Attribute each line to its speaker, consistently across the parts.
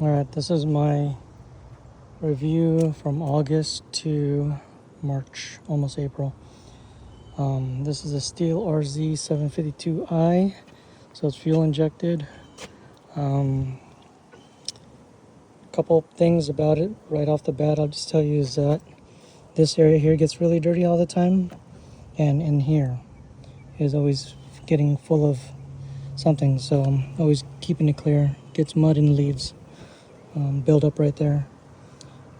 Speaker 1: Alright, this is my review from August to March, almost April. This is a Stihl RZ 752i, so it's fuel injected. Couple things about it right off the bat, I'll just tell you is that this area here gets really dirty all the time, and in here is always getting full of something, so I'm always keeping it clear. Gets mud and leaves build up right there.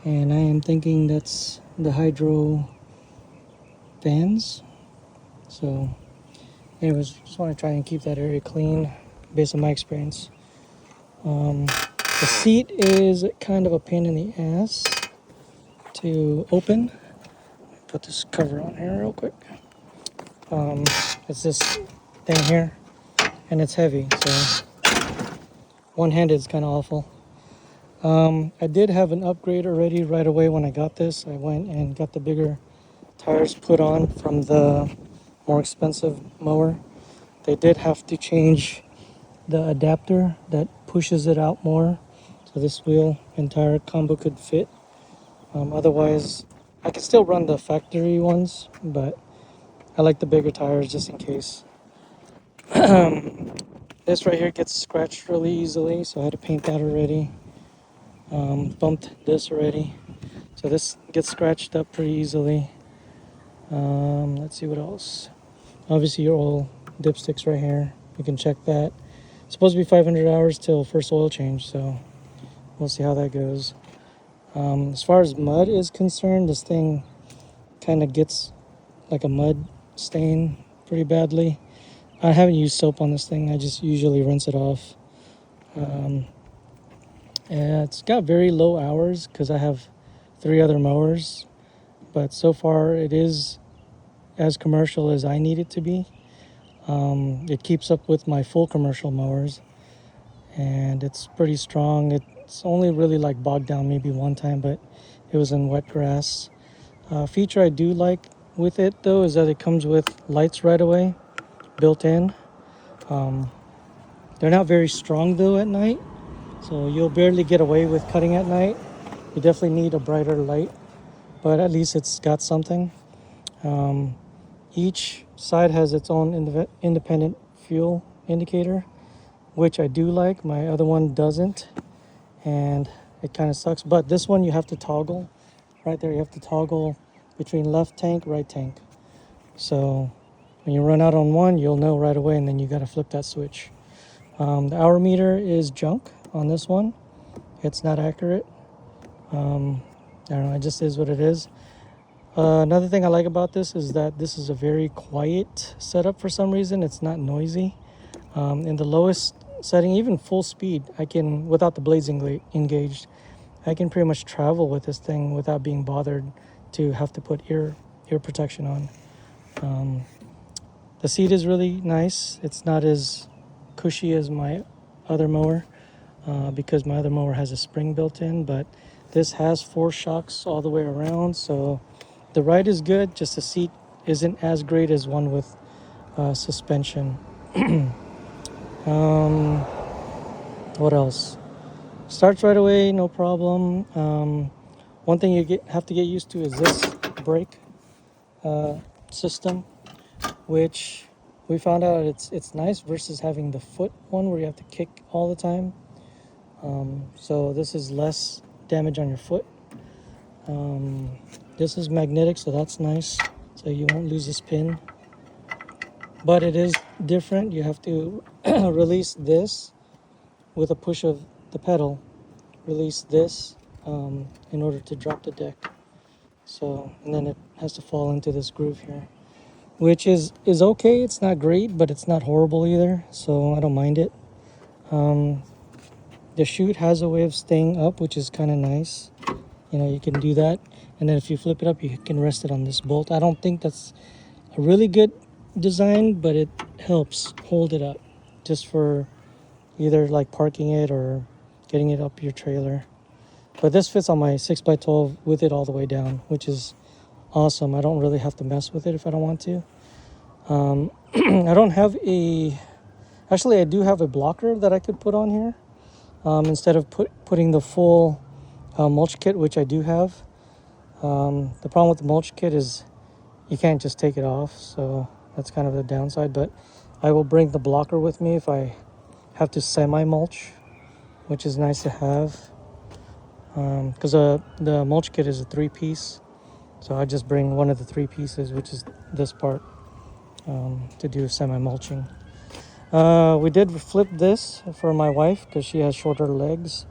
Speaker 1: And I am thinking that's the hydro fans. So anyways, just want to try and keep that area clean based on my experience. The seat is kind of a pain in the ass to open. Put this cover on here real quick. It's this thing here, and it's heavy, so one-handed is kind of awful. I did have an upgrade already right away when I got this. I went and got the bigger tires put on from the more expensive mower. They did have to change the adapter that pushes it out more, so this wheel and tire combo could fit. Otherwise, I can still run the factory ones, but I like the bigger tires just in case. This right here gets scratched really easily, so I had to paint that already. Bumped this already, so this gets scratched up pretty easily. Let's see what else. Obviously your oil dipsticks right here, you can check that. It's supposed to be 500 hours till first oil change, so we'll see how that goes. As far as mud is concerned, this thing kind of gets like a mud stain pretty badly. I haven't used soap on this thing, I just usually rinse it off. It's got very low hours because I have 3 other mowers, but so far it is as commercial as I need it to be. It keeps up with my full commercial mowers, and it's pretty strong. It's only really like bogged down maybe one time, but it was in wet grass. Feature I do like with it though is that it comes with lights right away built in. They're not very strong though at night, so you'll barely get away with cutting at night. You definitely need a brighter light, but at least it's got something. Each side has its own independent fuel indicator, which I do like. My other one doesn't, and it kind of sucks. But this one you have to toggle. Right there, you have to toggle between left tank, right tank. So when you run out on one, you'll know right away, and then you got to flip that switch. The hour meter is junk on this one. It's not accurate. I don't know, it just is what it is. Another thing I like about this is that this is a very quiet setup for some reason. It's not noisy. In the lowest setting, even full speed, I can, without the blades engaged, I can pretty much travel with this thing without being bothered to have to put ear protection on. The seat is really nice. It's not as cushy as my other mower because my other mower has a spring built in, but this has 4 shocks all the way around, so the ride is good. Just the seat isn't as great as one with suspension. What else? Starts right away, no problem. One thing you have to get used to is this brake system, which we found out it's nice versus having the foot one where you have to kick all the time. So this is less damage on your foot. This is magnetic, so that's nice, so you won't lose this pin. But it is different. You have to release this with a push of the pedal. Release this in order to drop the deck. So, and then it has to fall into this groove here, which is okay. It's not great, but it's not horrible either, so I don't mind it. The chute has a way of staying up, which is kind of nice. You know, you can do that, and then if you flip it up, you can rest it on this bolt. I don't think that's a really good design, but it helps hold it up just for either like parking it or getting it up your trailer. But this fits on my 6x12 with it all the way down, which is awesome. I don't really have to mess with it if I don't want to. I don't have actually I do have a blocker that I could put on here. instead of putting the full mulch kit, which I do have. The problem with the mulch kit is you can't just take it off, so that's kind of the downside. But I will bring the blocker with me if I have to semi-mulch, which is nice to have, because the mulch kit is a 3-piece, so I just bring one of the 3 pieces, which is this part, to do semi-mulching. We did flip this for my wife because she has shorter legs.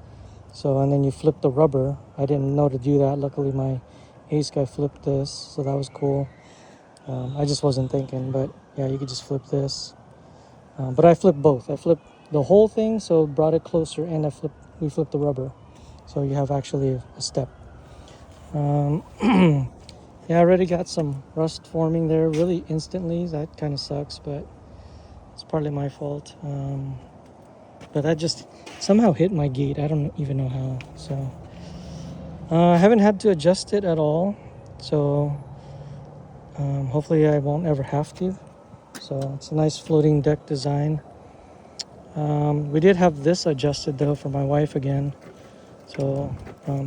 Speaker 1: So, and then you flip the rubber. I didn't know to do that. Luckily, my ace guy flipped this, so that was cool. I just wasn't thinking, but yeah, you could just flip this. But I flipped both. I flipped the whole thing, so brought it closer, and we flipped the rubber, so you have actually a step. Yeah, I already got some rust forming there, really instantly. That kind of sucks, but it's partly my fault. But that just somehow hit my gate. I don't even know how. So I haven't had to adjust it at all. So hopefully I won't ever have to. So it's a nice floating deck design. We did have this adjusted though for my wife again. So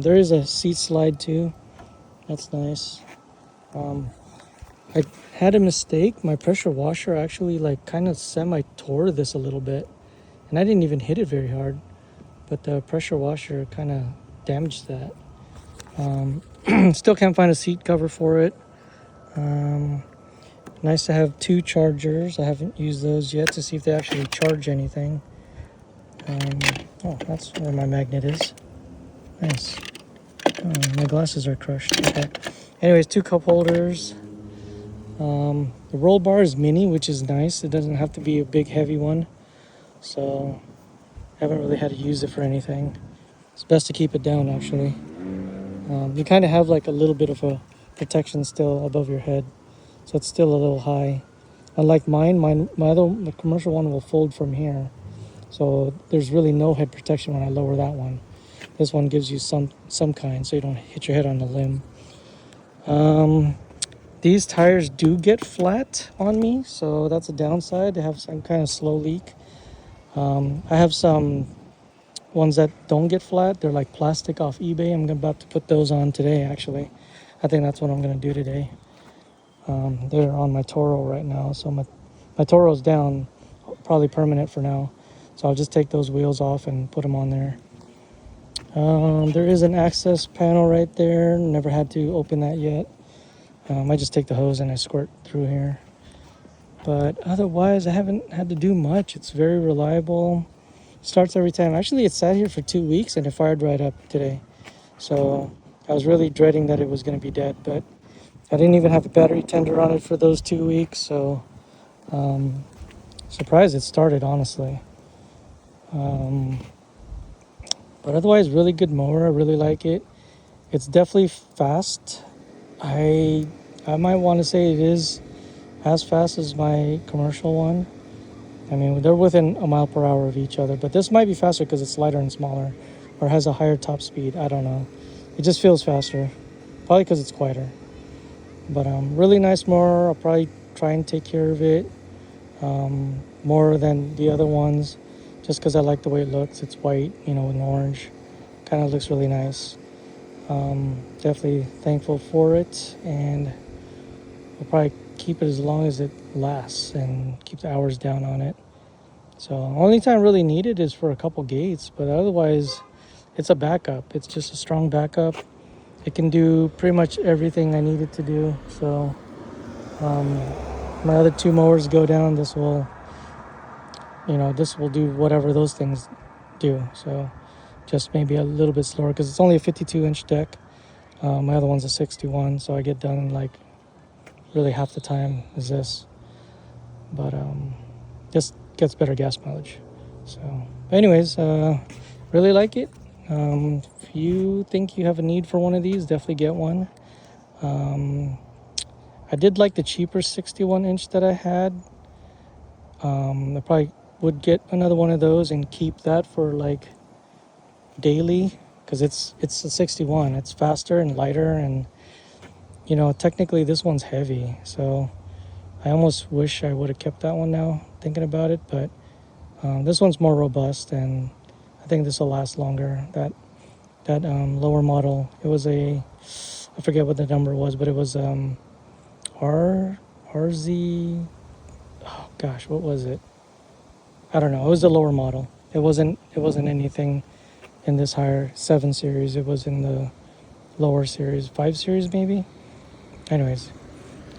Speaker 1: there is a seat slide too. That's nice. I had a mistake. My pressure washer actually like kind of semi-tore this a little bit. And I didn't even hit it very hard. But the pressure washer kind of damaged that. Still can't find a seat cover for it. Nice to have 2 chargers. I haven't used those yet to see if they actually charge anything. Oh, that's where my magnet is. Nice. Oh, my glasses are crushed. Okay. Anyways, 2 cup holders. The roll bar is mini, which is nice. It doesn't have to be a big, heavy one. So I haven't really had to use it for anything. It's best to keep it down, actually. You kind of have like a little bit of a protection still above your head, so it's still a little high. Unlike my commercial one will fold from here, so there's really no head protection when I lower that one. This one gives you some kind, so you don't hit your head on the limb. These tires do get flat on me, so that's a downside. They have some kind of slow leak. I have some ones that don't get flat. They're like plastic off eBay. I'm about to put those on today, actually. I think that's what I'm going to do today. They're on my Toro right now, so my Toro's down, probably permanent for now. So I'll just take those wheels off and put them on there. There is an access panel right there. Never had to open that yet. I just take the hose and I squirt through here. But otherwise, I haven't had to do much. It's very reliable. Starts every time. Actually, it sat here for 2 weeks and it fired right up today. So I was really dreading that it was going to be dead, but I didn't even have a battery tender on it for those 2 weeks. So surprised it started, honestly. But otherwise, really good mower. I really like it. It's definitely fast. I might want to say it is as fast as my commercial one. I mean, they're within a mile per hour of each other, but this might be faster because it's lighter and smaller, or has a higher top speed. I don't know. It just feels faster, probably because it's quieter. But really nice mower. I'll probably try and take care of it more than the other ones, just because I like the way it looks. It's white, with orange. Kind of looks really nice. Definitely thankful for it, and I'll probably keep it as long as it lasts and keep the hours down on it. So only time really needed is for a couple gates, but otherwise it's a backup. It's just a strong backup. It can do pretty much everything I need it to do. So my other 2 mowers go down. This will do whatever those things do. So just maybe a little bit slower because it's only a 52-inch deck. My other one's a 61, so I get done in like really half the time as this. But just gets better gas mileage. So anyways, really like it. If you think you have a need for one of these, definitely get one. I did like the cheaper 61-inch that I had. I probably would get another one of those and keep that for like daily, because it's a 61. It's faster and lighter, and technically this one's heavy, so I almost wish I would have kept that one now, thinking about it. But this one's more robust, and I I think this will last longer. That lower model, it was I forget what the number was, but it was RZ. Oh gosh, what was it? I don't know. It was the lower model. It wasn't anything in this higher 7 series. It was in the lower series, 5 series maybe. Anyways,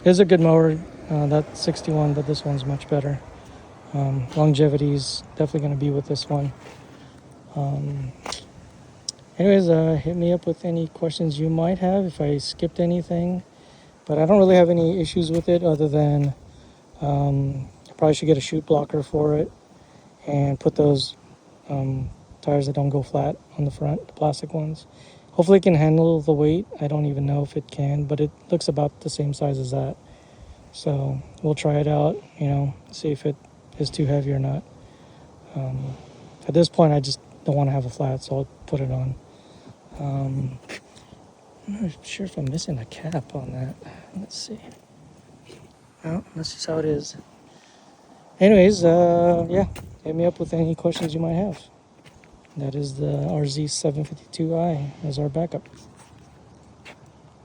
Speaker 1: it's a good mower. That 61, but this one's much better. Longevity's definitely going to be with this one. Anyways, hit me up with any questions you might have if I skipped anything. But I don't really have any issues with it other than I probably should get a chute blocker for it and put those tires that don't go flat on the front, the plastic ones. Hopefully it can handle the weight. I don't even know if it can, but it looks about the same size as that. So we'll try it out, see if it is too heavy or not. At this point, I just don't want to have a flat, so I'll put it on. I'm not sure if I'm missing a cap on that. Let's see. Well, that's just how it is. Anyways, yeah, hit me up with any questions you might have. That is the RZ752i as our backup.